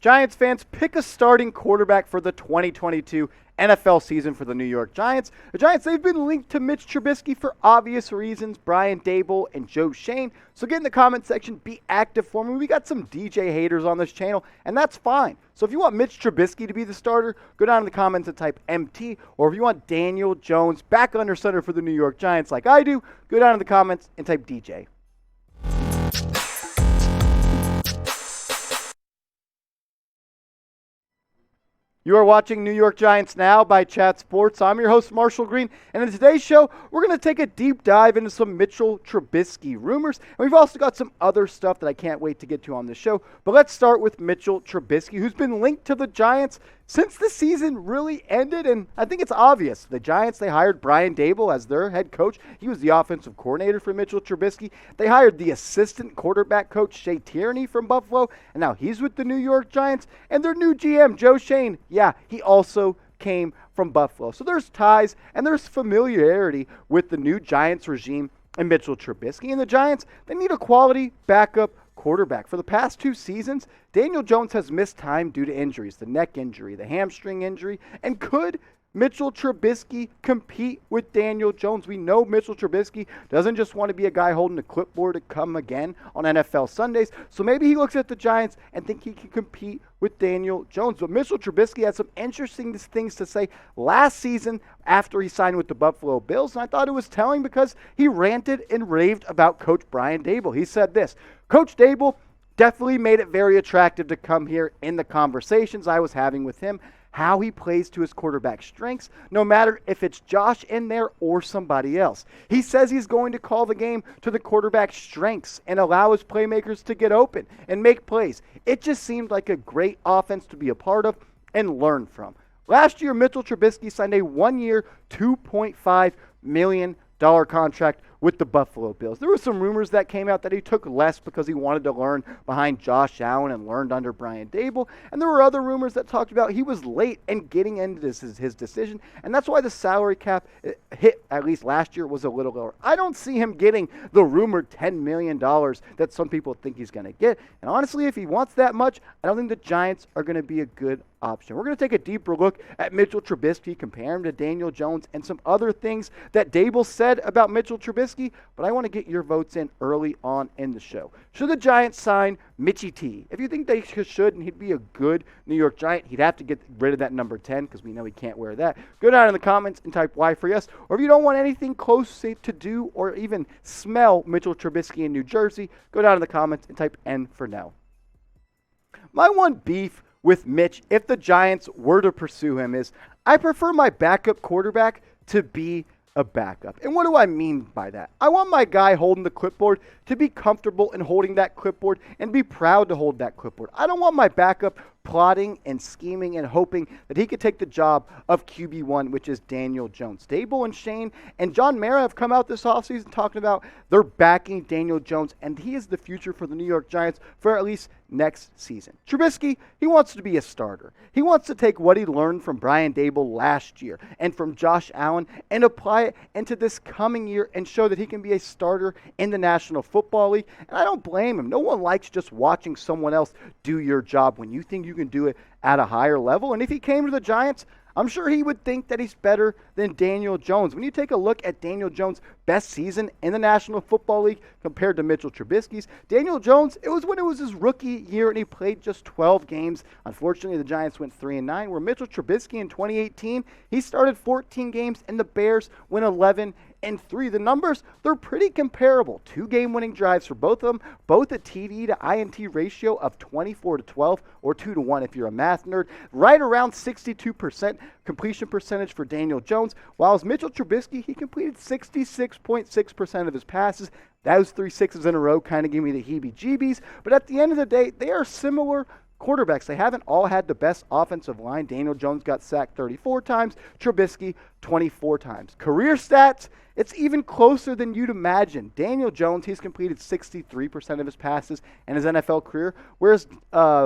Giants fans, pick a starting quarterback for the 2022 NFL season for the New York Giants. The Giants, they've been linked to Mitch Trubisky for obvious reasons, Biran Daboll and Shea. So get in the comment section, be active for me. We got some DJ haters on this channel, and that's fine. So if you want Mitch Trubisky to be the starter, go down in the comments and type MT. Or if you want Daniel Jones back under center for the New York Giants like I do, go down in the comments and type DJ. You are watching New York Giants Now by Chat Sports. I'm your host, Marshall Green, and in today's show, we're going to take a deep dive into some Mitchell Trubisky rumors, and we've also got some other stuff that I can't wait to get to on the show. But let's start with Mitchell Trubisky, who's been linked to the Giants since the season really ended, and I think it's obvious. The Giants, they hired Biran Daboll as their head coach. He was the offensive coordinator for Mitchell Trubisky. They hired the assistant quarterback coach, Shea Tiereny from Buffalo, and now he's with the New York Giants. And their new GM, Schoen, yeah, he also came from Buffalo. So there's ties and there's familiarity with the new Giants regime and Mitchell Trubisky. And the Giants, they need a quality backup quarterback. For the past 2 seasons, Daniel Jones has missed time due to injuries, the neck injury, the hamstring injury, and could Mitchell Trubisky compete with Daniel Jones? We know Mitchell Trubisky doesn't just want to be a guy holding a clipboard to come again on NFL Sundays, so maybe he looks at the Giants and think he can compete with Daniel Jones. But Mitchell Trubisky had some interesting things to say last season after he signed with the Buffalo Bills, and I thought it was telling because he ranted and raved about Coach Biran Daboll. He said this: Coach Daboll definitely made it very attractive to come here in the conversations I was having with him, how he plays to his quarterback strengths, no matter if it's Josh in there or somebody else. He says he's going to call the game to the quarterback's strengths and allow his playmakers to get open and make plays. It just seemed like a great offense to be a part of and learn from. Last year, Mitchell Trubisky signed a 1-year, $2.5 million contract with the Buffalo Bills. There were some rumors that came out that he took less because he wanted to learn behind Josh Allen and learned under Biran Daboll. And there were other rumors that talked about he was late in getting into his decision. And that's why the salary cap hit, at least last year, was a little lower. I don't see him getting the rumored $10 million that some people think he's going to get. And honestly, if he wants that much, I don't think the Giants are going to be a good option. We're going to take a deeper look at Mitchell Trubisky, compare him to Daniel Jones, and some other things that Daboll said about Mitchell Trubisky, but I want to get your votes in early on in the show. Should the Giants sign Mitchie T? If you think they should and he'd be a good New York Giant, he'd have to get rid of that number 10 because we know he can't wear that. Go down in the comments and type Y for yes. Or if you don't want anything close to do or even smell Mitchell Trubisky in New Jersey, go down in the comments and type N for no. My one beef with Mitch, if the Giants were to pursue him, is I prefer my backup quarterback to be a backup. And what do I mean by that? I want my guy holding the clipboard to be comfortable in holding that clipboard and be proud to hold that clipboard. I don't want my backup plotting and scheming and hoping that he could take the job of QB1, which is Daniel Jones. Daboll and Shane and John Mara have come out this offseason talking about they're backing Daniel Jones, and he is the future for the New York Giants for at least next season. Trubisky, he wants to be a starter. He wants to take what he learned from Biran Daboll last year and from Josh Allen and apply it into this coming year and show that he can be a starter in the National Football League. And I don't blame him. No one likes just watching someone else do your job when you think you can do it at a higher level. And if he came to the Giants, I'm sure he would think that he's better than Daniel Jones. When you take a look at Daniel Jones' best season in the National Football League compared to Mitchell Trubisky's, Daniel Jones, it was when it was his rookie year and he played just 12 games. Unfortunately, the Giants went 3-9, where Mitchell Trubisky in 2018, he started 14 games and the Bears went 11-3. The numbers, they're pretty comparable. 2 game-winning drives for both of them, both a TD to INT ratio of 24-12 or 2-1 if you're a math nerd. Right around 62% completion percentage for Daniel Jones, while as Mitchell Trubisky, he completed 66.6% of his passes. Those 3 sixes in a row kind of give me the heebie-jeebies, but at the end of the day, they are similar quarterbacks. They haven't all had the best offensive line. Daniel Jones got sacked 34 times, Trubisky 24 times. Career stats, it's even closer than you'd imagine. Daniel Jones, he's completed 63% of his passes in his NFL career, whereas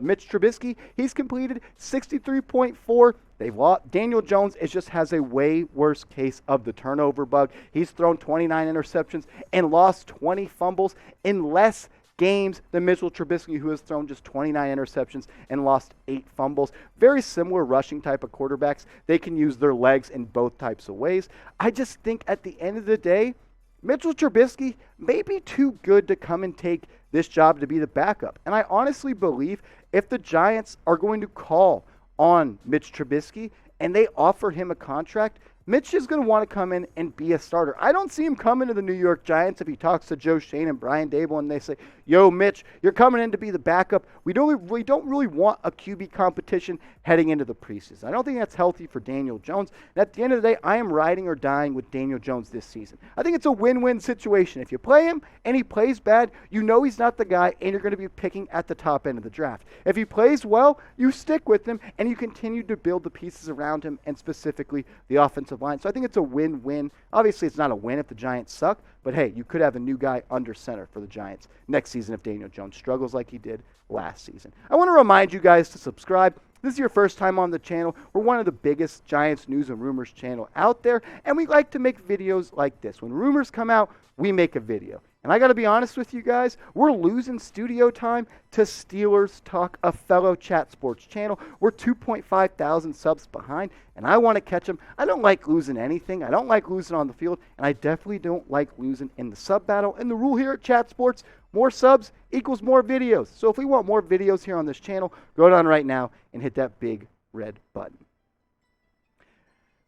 Mitch Trubisky, he's completed 63.4. They've lost. Daniel Jones just has a way worse case of the turnover bug. He's thrown 29 interceptions and lost 20 fumbles in less games than Mitchell Trubisky, who has thrown just 29 interceptions and lost 8 fumbles. Very similar rushing type of quarterbacks. They can use their legs in both types of ways. I just think at the end of the day, Mitchell Trubisky may be too good to come and take this job to be the backup. And I honestly believe if the Giants are going to call on Mitch Trubisky and they offer him a contract, Mitch is going to want to come in and be a starter. I don't see him coming to the New York Giants if he talks to Shea and Biran Daboll and they say, yo, Mitch, you're coming in to be the backup. We don't really want a QB competition heading into the preseason. I don't think that's healthy for Daniel Jones. And at the end of the day, I am riding or dying with Daniel Jones this season. I think it's a win-win situation. If you play him and he plays bad, you know he's not the guy and you're going to be picking at the top end of the draft. If he plays well, you stick with him and you continue to build the pieces around him and specifically the offensive line. So I think it's a win-win. Obviously, it's not a win if the Giants suck, but hey, you could have a new guy under center for the Giants next season if Daniel Jones struggles like he did last season. I want to remind you guys to subscribe. This is your first time on the channel. We're one of the biggest Giants news and rumors channel out there, and we like to make videos like this. When rumors come out, we make a video. And I got to be honest with you guys, we're losing studio time to Steelers Talk, a fellow Chat Sports channel. We're 2.5 thousand subs behind, and I want to catch them. I don't like losing anything. I don't like losing on the field, and I definitely don't like losing in the sub battle. And the rule here at Chat Sports, more subs equals more videos. So if we want more videos here on this channel, go down right now and hit that big red button.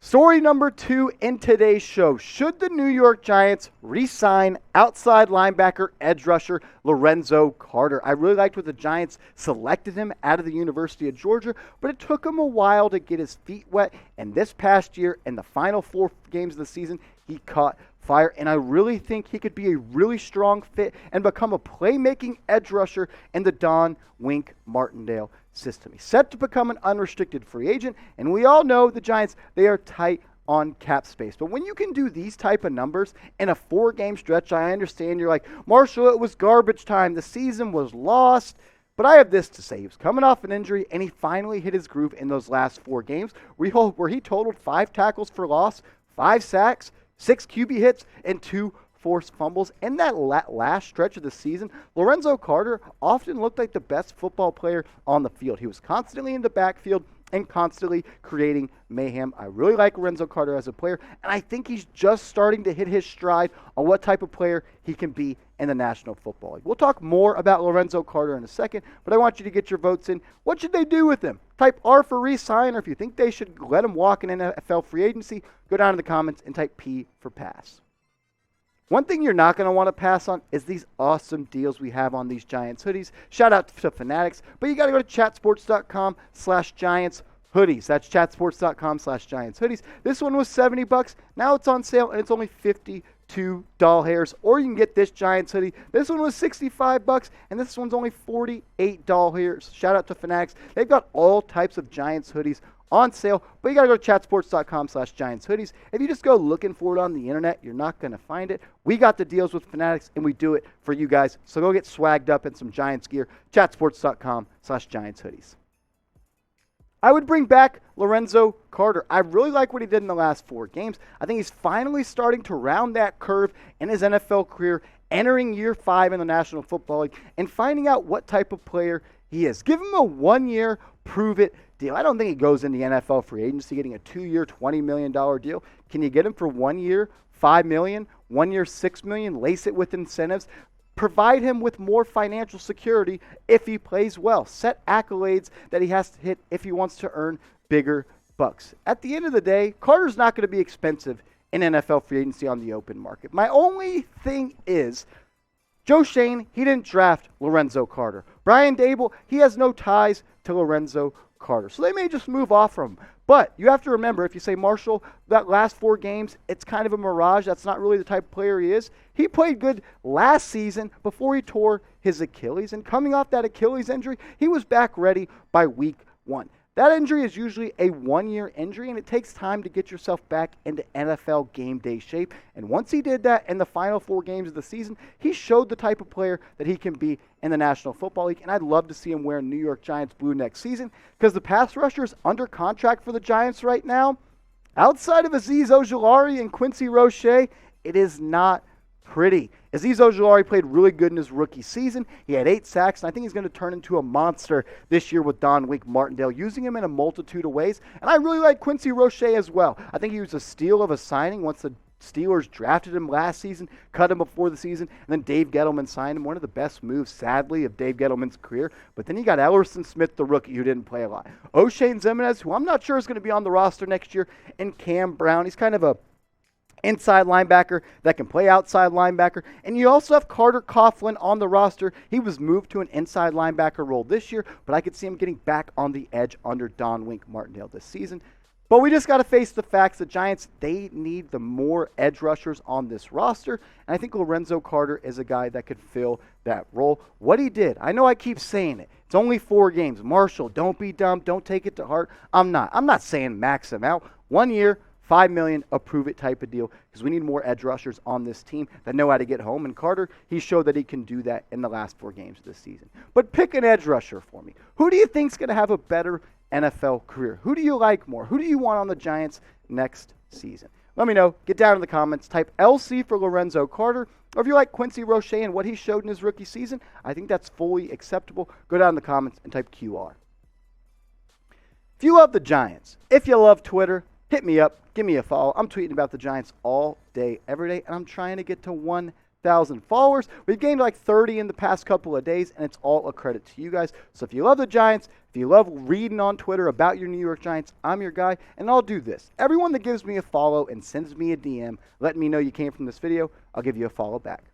Story number 2 in today's show. Should the New York Giants re-sign outside linebacker edge rusher Lorenzo Carter? I really liked what the Giants selected him out of the University of Georgia, but it took him a while to get his feet wet. And this past year, in the final 4 games of the season, he caught fire. And I really think he could be a really strong fit and become a playmaking edge rusher in the Don Wink Martindale system. He's set to become an unrestricted free agent, and we all know the Giants, they are tight on cap space. But when you can do these type of numbers in a 4-game stretch, I understand you're like, Marshall, it was garbage time. The season was lost. But I have this to say. He was coming off an injury, and he finally hit his groove in those last 4 games where he totaled 5 tackles for loss, 5 sacks, 6 QB hits, and 2 forced fumbles. In that last stretch of the season, Lorenzo Carter often looked like the best football player on the field. He was constantly in the backfield and constantly creating mayhem. I really like Lorenzo Carter as a player, and I think he's just starting to hit his stride on what type of player he can be in the National Football League. We'll talk more about Lorenzo Carter in a second, but I want you to get your votes in. What should they do with him? Type R for re-sign, or if you think they should let him walk in NFL free agency, go down in the comments and type P for pass. One thing you're not going to want to pass on is these awesome deals we have on these Giants hoodies. Shout out to Fanatics, but you got to go to chatsports.com/Giants hoodies. That's chatsports.com/Giants hoodies. This one was $70. Now it's on sale and it's only $52. Or you can get this Giants hoodie. This one was $65 and this one's only $48. Shout out to Fanatics. They've got all types of Giants hoodies on sale, but you got to go to chatsports.com/Giants hoodies. If you just go looking for it on the internet, you're not going to find it. We got the deals with Fanatics, and we do it for you guys. So go get swagged up in some Giants gear. Chatsports.com/Giants hoodies. I would bring back Lorenzo Carter. I really like what he did in the last 4 games. I think he's finally starting to round that curve in his NFL career, entering year 5 in the National Football League, and finding out what type of player he is. Give him a 1-year prove-it deal. I don't think he goes in the NFL free agency getting a 2-year, $20 million deal. Can you get him for 1 year, $5 million, 1 year, $6 million, lace it with incentives? Provide him with more financial security if he plays well. Set accolades that he has to hit if he wants to earn bigger bucks. At the end of the day, Carter's not going to be expensive in NFL free agency on the open market. My only thing is, Shea, he didn't draft Lorenzo Carter. Biran Daboll, he has no ties to Lorenzo Carter. So they may just move off from him. But you have to remember, if you say, Marshall, that last 4 games, it's kind of a mirage. That's not really the type of player he is. He played good last season before he tore his Achilles. And coming off that Achilles injury, he was back ready by week 1. That injury is usually a 1-year injury, and it takes time to get yourself back into NFL game day shape. And once he did that in the final 4 games of the season, he showed the type of player that he can be in the National Football League. And I'd love to see him wear New York Giants blue next season, because the pass rushers under contract for the Giants right now, outside of Azeez Ojulari and Quincy Roche, it is not pretty. Azeez Ojulari played really good in his rookie season. He had 8 sacks, and I think he's going to turn into a monster this year with Don Wink Martindale, using him in a multitude of ways. And I really like Quincy Roche as well. I think he was a steal of a signing once the Steelers drafted him last season, cut him before the season, and then Dave Gettleman signed him. One of the best moves, sadly, of Dave Gettleman's career. But then you got Ellerson Smith, the rookie, who didn't play a lot. O'Shane Zimenez, who I'm not sure is going to be on the roster next year, and Cam Brown. He's kind of a inside linebacker that can play outside linebacker. And you also have Carter Coughlin on the roster. He was moved to an inside linebacker role this year, but I could see him getting back on the edge under Don Wink Martindale this season. But we just got to face the facts. The Giants, they need the more edge rushers on this roster. And I think Lorenzo Carter is a guy that could fill that role. What he did, I know I keep saying it. It's only 4 games. Marshall, don't be dumb. Don't take it to heart. I'm not saying max him out. 1 year, $5 million, approve it type of deal, because we need more edge rushers on this team that know how to get home. And Carter, he showed that he can do that in the last 4 games of this season. But pick an edge rusher for me. Who do you think is going to have a better NFL career? Who do you like more? Who do you want on the Giants next season? Let me know. Get down in the comments. Type LC for Lorenzo Carter. Or if you like Quincy Roche and what he showed in his rookie season, I think that's fully acceptable. Go down in the comments and type QR. If you love the Giants, if you love Twitter, hit me up. Give me a follow. I'm tweeting about the Giants all day, every day, and I'm trying to get to 1,000 followers. We've gained like 30 in the past couple of days, and it's all a credit to you guys. So if you love the Giants, if you love reading on Twitter about your New York Giants, I'm your guy, and I'll do this. Everyone that gives me a follow and sends me a DM letting me know you came from this video, I'll give you a follow back.